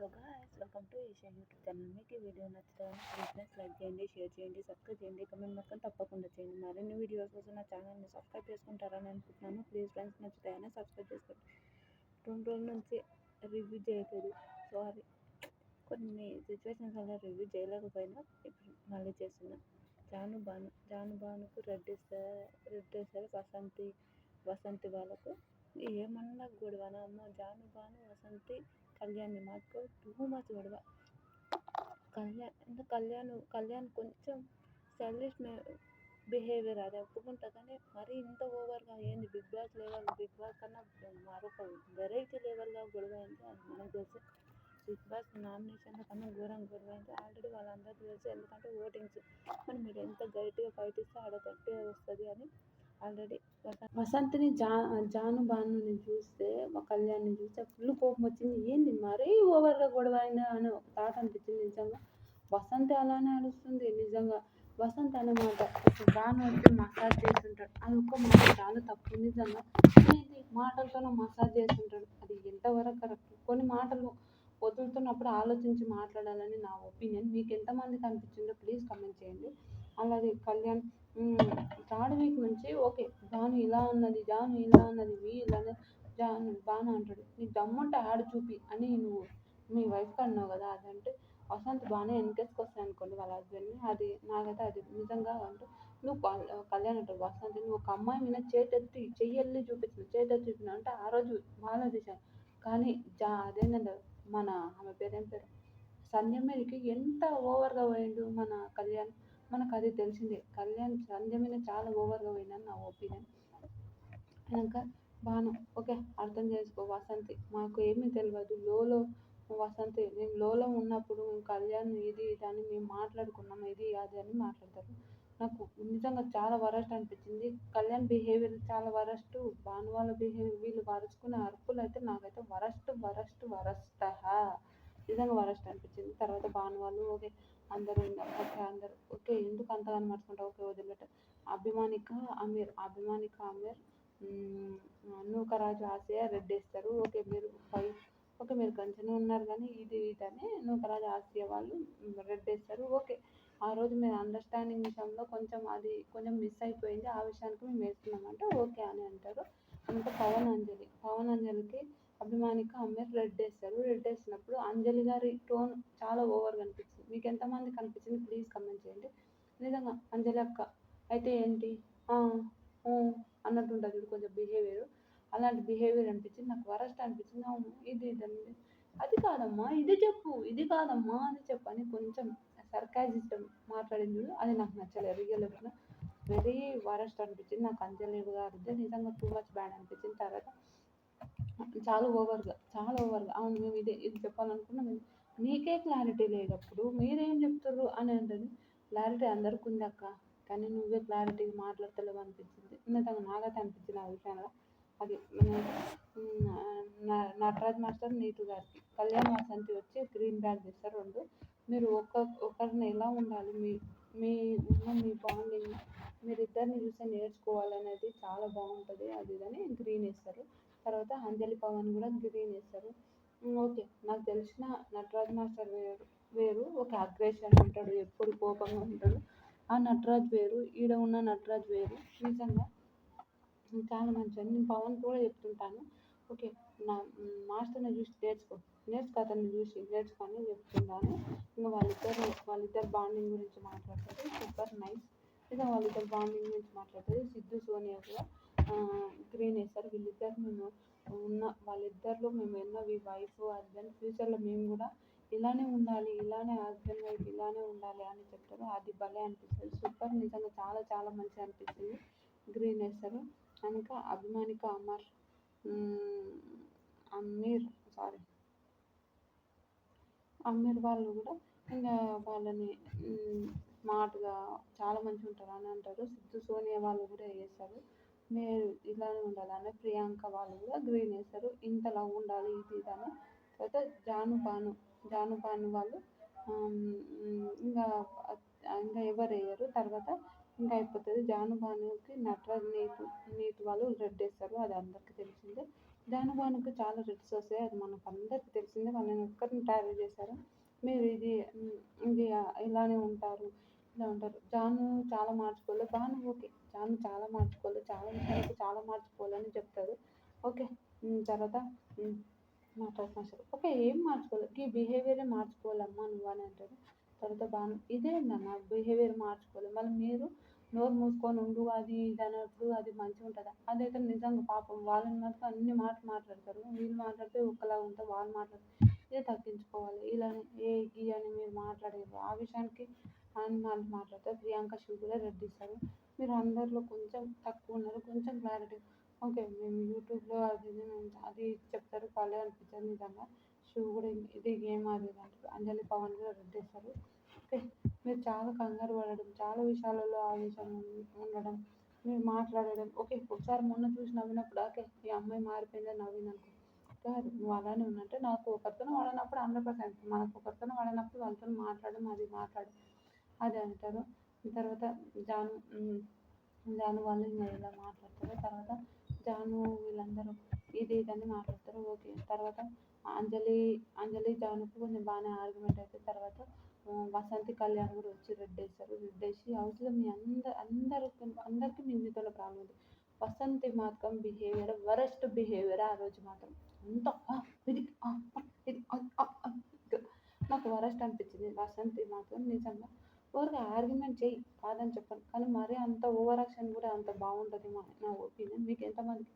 Hello guys, welcome to Eesha YouTube channel. మీకు ఈ video నచ్చుతారని ప్లీజ్ లైక్ చేయండి, షేర్ చేయండి, సబ్స్క్రైబ్ చేయండి, కమెంట్ మాత్రం తప్పకుండా చేయండి. మరిన్ని వీడియోస్ కోసం నా ఛానల్ని సబ్స్క్రైబ్ చేసుకుంటారని అనుకుంటున్నాను. ప్లీజ్ ఫ్రెండ్స్, నచ్చుతాయని సబ్స్క్రైబ్ చేసుకోండి. 2 రోజుల నుంచి రివ్యూ చేయలేదు, సారీ. కొన్ని సిచ్యువేషన్స్ వల్ల రివ్యూ చేయలేకపోయినా ఇప్పుడు మళ్ళీ చేస్తున్నా. జాను బానుకు రెడ్ ఇస్తారు వసంతి వాళ్ళకు ఏమన్నా గొడవనా అమ్మ. జాను బాను వసంతి కళ్యాణ్ మాకు టూ మచ్ గొడవ. కళ్యాణ్ కొంచెం సెల్ఫిష్ బిహేవియర్, అది ఒప్పుకుంటా. కానీ మరీ ఇంత ఓవర్గా ఏంది? బిగ్ బాస్ కన్నా మరొక వెరైటీ లెవెల్గా గొడవ అయింది. అది మనకు తెలుసు. బిగ్ బాస్ నామినేషన్ల కన్నా ఘోరంగా గొడవ అయింది. ఆల్రెడీ వాళ్ళందరికీ తెలుసు, ఎందుకంటే ఓటింగ్స్. మరి మీరు ఎంత గట్టిగా ఫైట్ ఇస్తే ఆడ గట్టిగా వస్తుంది అని ఆల్రెడీ. వసంతిని జాను బానుని చూస్తే, మా కళ్యాణ్ని చూస్తే ఫుల్ కోపం వచ్చింది. ఏంది మరీ ఓవర్గా గొడవ అయిందా అని ఒక థాట్ అనిపించింది. నిజంగా వసంతి అలానే అడుస్తుంది. నిజంగా వసంత్ అన్నమాట బాను వచ్చి మసాజ్ చేస్తుంటాడు. అది ఒక్క మాట చాలా తప్పు. నిజంగా ఏంటి మాటలతోనే మసాజ్ చేస్తుంటాడు. అది ఎంతవరకు కరెక్ట్? కొన్ని మాటలు వదులుతున్నప్పుడు ఆలోచించి మాట్లాడాలని నా ఒపీనియన్. మీకు ఎంతమందికి అనిపించిందో ప్లీజ్ కమెంట్ చేయండి. అలాగే కళ్యాణ్ 3rd వీక్ నుంచి ఓకే, జాను ఇలా ఉన్నది ఇలానే జాను బాను అంటాడు. నీకు దమ్ముంటే ఆడు చూపి అని నువ్వు మీ వైఫ్కి అన్నావు కదా. అదంటే వసంత్ బాగానే వెనకేసుకొస్తాయి అనుకోండి వాళ్ళ హస్బెండ్ని. అది నాకైతే అది నిజంగా అంటే నువ్వు కళ్యాణ్ అంటాడు వసంత్, నువ్వు ఒక అమ్మాయి మీద చెయ్యెళ్ళి చూపించిన అంటే ఆ రోజు బాగా తీశాను. కానీ అదేంటంటే మన ఆమె పేరేం పేరు సంధ్యమేరికి ఎంత ఓవర్గా పోయిండు మన కళ్యాణ్. మనకు అది తెలిసిందే. కళ్యాణ్ సంధ్య మీద చాలా ఓవర్గా పోయిందని నా ఒపీనియన్. ఇంకా బాను ఓకే, అర్థం చేసుకో వసంతి, మాకు ఏమీ తెలియదు. వసంతి మేము లోలో ఉన్నప్పుడు మేము కళ్యాణ్ ఇది అని మేము మాట్లాడుకున్నాం, ఇది అది అని మాట్లాడతారు. నాకు నిజంగా చాలా వరస్ట్ అనిపించింది. కళ్యాణ్ బిహేవియర్ చాలా వరస్ట్. బాను వాళ్ళ బిహేవియర్, వీళ్ళు వరుసుకునే అరుపులు అయితే నాకైతే వరస్ట్ నిజంగా వరస్ట్ అనిపించింది. తర్వాత బాను వాళ్ళు ఓకే అందరూ ఓకే ఎందుకు అంతగా మార్చుకుంటావు, ఓకే వదిలిపెట్టారు. అభిమానిక అమీర్ నూకరాజు ఆసియా రెడ్ వేస్తారు. ఓకే మీరు కొంచెమే ఉన్నారు కానీ ఇది అని నూకరాజు ఆసియా వాళ్ళు రెడ్ వేస్తారు. ఓకే ఆ రోజు మీరు అండర్స్టాండింగ్ విషయంలో కొంచెం మిస్ అయిపోయింది, ఆ విషయానికి మేము వేస్తున్నామంటే ఓకే అని అంటారు. అంటే పవన్ అంజలికి అభిమానిక అమీర్ రెడ్ వేస్తారు. రెడ్ వేసినప్పుడు అంజలి గారి టోన్ చాలా ఓవర్గా అనిపించింది. మీకు ఎంతమంది కనిపించింది ప్లీజ్ కమెంట్ చేయండి. నిజంగా అంజలి అక్క అయితే ఏంటి అన్నట్టు ఉంటుంది కొంచెం బిహేవియర్. అలాంటి బిహేవియర్ అనిపించింది నాకు, వరస్ట్ అనిపించింది. అవును ఇది అది కాదమ్మా ఇది చెప్పు, ఇది కాదమ్మా అని చెప్పని కొంచెం సర్కాజిజం మాట్లాడింది. అది నాకు నచ్చలేదు. రియల్ వెరీ వరస్ట్ అనిపించింది నాకు అంజలి గారిది. నిజంగా టూ మచ్ బ్యాడ్ అనిపించింది. తర్వాత చాలా ఓవర్గా అవును మేము ఇది చెప్పాలనుకున్నాం, మీకే క్లారిటీ లేనప్పుడు మీరేం చెప్తారు అని అంటుంది. క్లారిటీ అందరికి ఉంది అక్క, కానీ నువ్వే క్లారిటీగా మాట్లాడతలేవు అనిపించింది. నిజంగా నాకైతే అనిపించింది ఆ విషయంలో. అది నటరాజ్ మాస్టర్ నీతు గారికి కళ్యాణ్ వసంతి వచ్చి గ్రీన్ బ్యాగ్ చేస్తారు 2. మీరు ఒకరిని ఎలా ఉండాలి, మీ బాండింగ్ మీరిద్దరిని చూసి నేర్చుకోవాలనేది చాలా బాగుంటుంది. అది ఇదని గ్రీన్ వేస్తారు. తర్వాత అంజలి పవన్ కూడా గ్రీన్ వేస్తారు. ఓకే నాకు తెలిసిన నటరాజ్ మాస్టర్ వేరు ఒక అగ్రెషన్ ఉంటాడు, ఎప్పుడు కోపంగా ఉంటాడు. ఆ నటరాజ్ వేరు, ఈడ ఉన్న నటరాజ్ వేరు. నిజంగా చాలా మంచిది. నేను పవన్ కూడా చెప్తుంటాను ఓకే నా మాస్టర్ని చూసి నేర్చుకో అతన్ని చూసి నేర్చుకొని చెప్తున్నాను. ఇంకా వాళ్ళిద్దరు బాండింగ్ గురించి మాట్లాడతారు. Super nice. ఇంకా వాళ్ళిద్దరు బాండింగ్ గురించి మాట్లాడతారు. సిద్ధు సోనియా కూడా గ్రీన్ వేస్తారు. వాళ్ళిద్దరిలో మేము ఎన్నో వైఫ్ హస్బెండ్, ఫ్యూచర్లో మేము కూడా ఇలానే ఉండాలి, ఇలానే హస్బెండ్ వైఫ్ ఇలానే ఉండాలి అని చెప్తారు. అది భలే అనిపిస్తుంది. సూపర్ నిజంగా చాలా చాలా మంచిగా అనిపిస్తుంది. గ్రీన్ వేస్తారు. ఇంకా అభిమానిక అమీర్ వాళ్ళు కూడా ఇంకా వాళ్ళని స్మార్ట్గా చాలా మంచిగా ఉంటారు అని అంటారు. సిద్ధు సోనియా వాళ్ళు కూడా వేస్తారు మీరు ఇలానే ఉండాలని. ప్రియాంక వాళ్ళు కూడా గ్రీన్ వేస్తారు, ఇంతలా ఉండాలి ఇది అని. తర్వాత జాను బాను వాళ్ళు ఇంకా ఎవరు వేయరు. తర్వాత ఇంకా అయిపోతుంది. జాను బానుకి నటరాజ్ నీతు వాళ్ళు రెడ్ వేస్తారు, అది అందరికీ తెలిసిందే. జానవానికి చాలా రెడ్స్ వస్తాయి. అది మనకు అందరికీ తెలిసిందే. వాళ్ళని ఒక్కరిని టార్గెట్ చేశారు. మీరు ఇది ఇలానే ఉంటారు, ఇలా ఉంటారు. జాను చాలా మార్చుకోవాలి. బాను ఓకే. జాను చాలా మార్చుకోవాలి. చాలా విషయాలకు చాలా మార్చుకోవాలని చెప్తారు. ఓకే. తర్వాత మాట్లాడుతున్నారు. ఓకే. ఏం మార్చుకోవాలి? ఈ బిహేవియరే మార్చుకోవాలమ్మా నువ్వు అని అంటారు. తర్వాత బాను ఇదేందన్న బిహేవియర్ మార్చుకోవాలి. మళ్ళీ మీరు నోరు మూసుకొని ఉండు అది ఇది అన్నప్పుడు అది మంచిగా ఉంటుందా? అదైతే నిజంగా పాపం వాళ్ళని మాత్రం అన్ని మాటలు మాట్లాడతారు. వీళ్ళు మాట్లాడితే ఒకలా ఉంటారు, వాళ్ళు మాట్లాడితే ఇదే తగ్గించుకోవాలి. ఇలానే గీ అని మీరు మాట్లాడారు ఆ విషయానికి అని వాళ్ళు మాట్లాడతారు. ప్రియాంక శివ్ కూడా రెడ్డిస్తారు. మీరు అందరిలో కొంచెం తక్కువ ఉన్నారు, కొంచెం క్లారిటీ. ఓకే. మేము యూట్యూబ్లో అది చెప్తారు వాళ్ళే అనిపించారు నిజంగా. శివ్ కూడా ఇది గేమ్ అది ఇది అంటారు. అంజలి పవన్ కూడా రెడ్డిస్తారు. ఓకే. మీరు చాలా కంగారు పడడం, చాలా విషయాలలో ఆవేశం ఉండడం, మీరు మాట్లాడడం. ఓకే. ఒకసారి మొన్న చూసి నవ్వినప్పుడు ఓకే ఈ అమ్మాయి మారిపోయిందని నవ్విందనుకో, కాదు నువ్వు అలానే ఉన్నంటే నాకు ఒకరితో వాడినప్పుడు 100%, మనకు ఒకరితో వాడినప్పుడు వాళ్ళతో మాట్లాడడం అది మాట్లాడడం అది అంటారు. తర్వాత జాను జాను వాళ్ళు ఇంకా ఇలా మాట్లాడతారు. తర్వాత జాను వీళ్ళందరూ ఇది ఇదని మాట్లాడతారు. ఓకే. తర్వాత అంజలి అంజలి జానుకు కొంచెం బాగానే ఆర్గ్యుమెంట్ అవుతుంది. తర్వాత వసంతి కళ్యాణ్ కూడా వచ్చి రెడ్డేస్తారు. రెడ్డేసి హౌస్లో మీ అందరికీ మీ మీతోనే ప్రాబ్లం ఉంది. వసంతి మాత్రం బిహేవియర్ వరస్ట్ బిహేవియర్ ఆ రోజు మాత్రం అంత ఇది ఇది నాకు వరస్ట్ అనిపించింది. వసంతి మాత్రం నిజంగా ఊరికే ఆర్గ్యుమెంట్ చేయి కాదని చెప్పను, కానీ మరీ అంత ఓవర్ యాక్షన్ కూడా అంత బాగుంటుంది నా ఒపీనియన్. మీకు ఎంతమందికి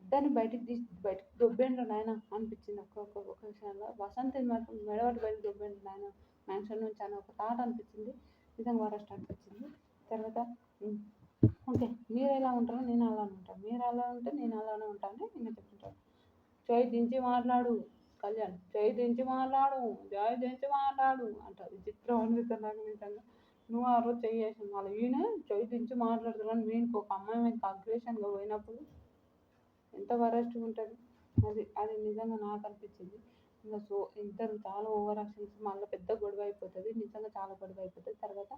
ఇద్దరిని బయటికి దొబ్బేండ్రు నాయన అనిపించింది ఒక విషయంలో. వసంతి మాత్రం మెడబట్టి బయటకు దొబ్బేండ్రు నాయన మ్యాన్షన్ నుంచి అని ఒక థాట్ అనిపించింది. నిజంగా వరస్ట్ అనిపించింది. తర్వాత ఓకే. మీరు ఎలా ఉంటారో నేను అలానే ఉంటాను, మీరు అలా ఉంటే నేను అలానే ఉంటాను ఇంకా చెప్తుంటాను. చేయి దించి మాట్లాడు కళ్యాణ్, చేయి దించి మాట్లాడు, చేయి దించి మాట్లాడు అంటారు. విచిత్రం అనిపిస్తుంది నాకు నిజంగా. నువ్వు ఆ రోజు చెయ్యి వేసాను మళ్ళీ ఈయన చేయి దించి మాట్లాడుతున్నాను. వీనికి ఒక అమ్మాయి మీద అగ్రెషన్గా పోయినప్పుడు ఎంత వరస్ట్గా ఉంటుంది. అది నిజంగా నాకు అనిపించింది. ఇంకా ఇద్దరు చాలా ఓవర్ యాక్షన్స్ మళ్ళీ పెద్ద గొడవ అయిపోతుంది. నిజంగా చాలా గొడవ అయిపోతుంది. తర్వాత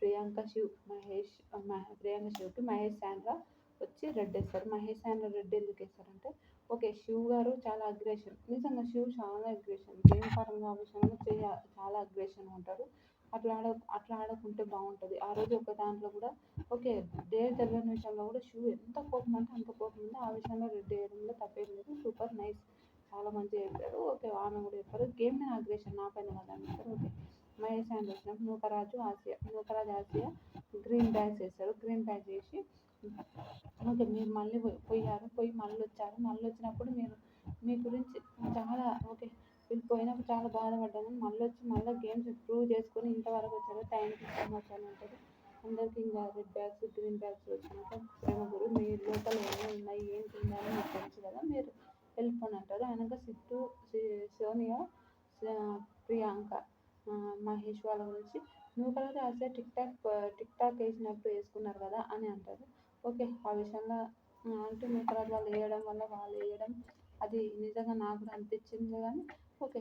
ప్రియాంక శివ్ మహేష్ ప్రియాంక శివ్కి మహేష్ శాండ్రా వచ్చి రెడ్ వేస్తారు. మహేష్ శాండ్రా రెడ్ ఎందుకు వేస్తారంటే ఓకే శివ్ గారు చాలా అగ్రెషన్, నిజంగా శివ్ చాలా అగ్రెషన్ గేమ్ పరంగా విషయంలో చాలా అగ్రెషన్ ఉంటారు. అట్లా ఆడకుంటే బాగుంటుంది. ఆ రోజు ఒక దాంట్లో కూడా ఓకే తెలియని విషయంలో కూడా శివ్ ఎంత కోపం అంటే అంత కోపం ఉంది. ఆ విషయంలో రెడ్ వేయడంలో తప్పేం లేదు. సూపర్ నైస్, చాలా మంచిగా చెప్పారు. ఓకే. ఆమె కూడా చెప్పారు గేమ్ మీద అగ్రెషన్ నా పైన కదా అంటారు. ఓకే. మహేష్ హ్యాండ్ వచ్చినప్పుడు నూకరాజు ఆసియా గ్రీన్ బ్యాగ్స్ వేస్తారు. గ్రీన్ బ్యాగ్ చేసి ఓకే మీరు మళ్ళీ పోయి మళ్ళీ వచ్చారు. మళ్ళీ వచ్చినప్పుడు మీరు మీ గురించి చాలా ఓకే వీళ్ళు పోయినప్పుడు చాలా బాధపడ్డాను, మళ్ళీ గేమ్స్ ప్రూవ్ చేసుకొని ఇంతవరకు వచ్చారు. థ్యాంక్ యూ సో మచ్ అని అంటారు. అందరికీ ఇంకా రెడ్ బ్యాగ్స్ గ్రీన్ బ్యాగ్స్ వచ్చినాక ప్రేమ గురు మీ లోపల ఏమేమి ఉన్నాయి ఏంటి అని మీకు తెలుసు కదా, మీరు వెళ్ళిపోండి అంటారు. ఆయనక సిద్ధు సోనియా ప్రియాంక మహేష్ వాళ్ళ గురించి నూకరాజు ఆసియా టిక్ టాక్ వేసినప్పుడు వేసుకున్నారు కదా అని అంటారు. ఓకే. ఆ విషయంలో అంటే నూకరాజు వాళ్ళు వేయడం వల్ల వాళ్ళు వేయడం అది నిజంగా నాకు కూడా అనిపించింది. కానీ ఓకే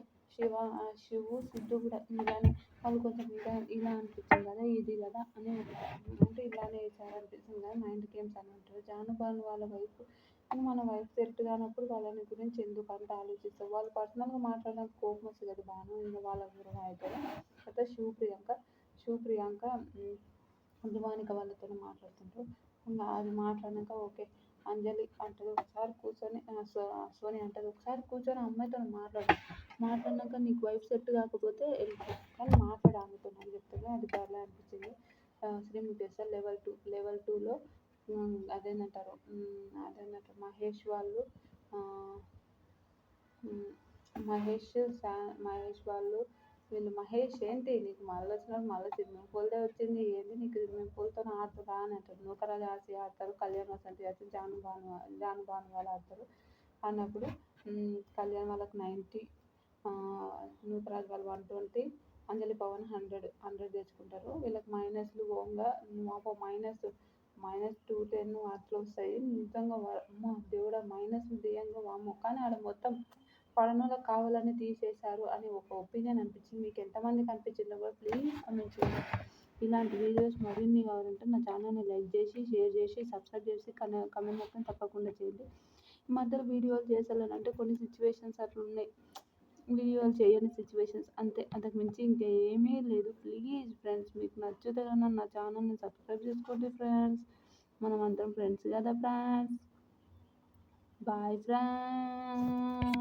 శివు సిద్ధు కూడా ఇలానే వాళ్ళు కొంచెం ఇలా అనిపించింది కదా ఇది కదా అని అంటే ఇలానే వేసారు అనిపిస్తుంది కదా మైండ్ గేమ్స్ అని అంటారు. జానుబాను వాళ్ళ వైఫ్ మన వైఫ్ సెట్ కానప్పుడు వాళ్ళని గురించి ఎందుకు అంత ఆలోచిస్తారు. వాళ్ళు పర్సనల్గా మాట్లాడడానికి కోపం వస్తుంది కదా బాను ఇంకా వాళ్ళ దూరం అవుతుంది. అయితే శివ ప్రియాంక ధ్రువానిక వాళ్ళతో మాట్లాడుతుంటారు. ఇంకా అది మాట్లాడినాక ఓకే అంజలి అంటది ఒకసారి కూర్చొని సోని అంటది ఒకసారి కూర్చొని అమ్మాయితో మాట్లాడినాక నీకు వైఫ్ సెట్ కాకపోతే వెళ్ళిపో కానీ మాట్లాడు ఆమెతో అని చెప్తుంది. అది బాగా అనిపించింది. శ్రీముఖేశ్వర్ లెవెల్ 2లో అదేంటంటారు మహేష్ వాళ్ళు మహేష్ వాళ్ళు వీళ్ళు మహేష్ ఏంటి నీకు మళ్ళీ వచ్చినప్పుడు మళ్ళీ స్విమ్మింగ్ పూల్దే వచ్చింది ఏంటి నీకు స్విమ్మింగ్ పూల్తో ఆడుతుందా అని అంటారు. నూకరాజు ఆసి ఆడతారు, కళ్యాణ్ వసంతి ఆడతారు, జాను భాను వాళ్ళు ఆడతారు అన్నప్పుడు కళ్యాణ్ వాళ్ళకి 90, నూకరాజు వాళ్ళు 120, అంజలి పవన్ 100 తెచ్చుకుంటారు. వీళ్ళకి మైనస్లు ఓంగా -210 అట్లా వస్తాయి. నిజంగా అమ్మ దేవుడా మైనస్లు తీయంగా వామ్మో, కానీ ఆడ మొత్తం పడనోళ్ళకి కావాలని తీసేశారు అని ఒక ఒపీనియన్ అనిపించింది. మీకు ఎంతమందికి అనిపించిందో కూడా ప్లీజ్ కామెంట్ చేయండి. ఇలాంటి వీడియోస్ మరిన్ని కావాలంటే నా ఛానల్ని లైక్ చేసి షేర్ చేసి సబ్స్క్రైబ్ చేసి కమెంట్ మాత్రం తప్పకుండా చేయండి. మధ్యలో వీడియోలు చేసేయాలంటే కొన్ని సిచ్యువేషన్స్ అట్లున్నాయి. వీడియోలు చేయని సిచ్యువేషన్స్ అంతే. అంతకు మించి ఇంకేమీ లేదు. ప్లీజ్ ఫ్రెండ్స్, మీకు నచ్చితే కనుక నా ఛానల్ని సబ్స్క్రైబ్ చేసుకోండి ఫ్రెండ్స్. మనం అందరం ఫ్రెండ్స్ కదా ఫ్రెండ్స్. Bye friends.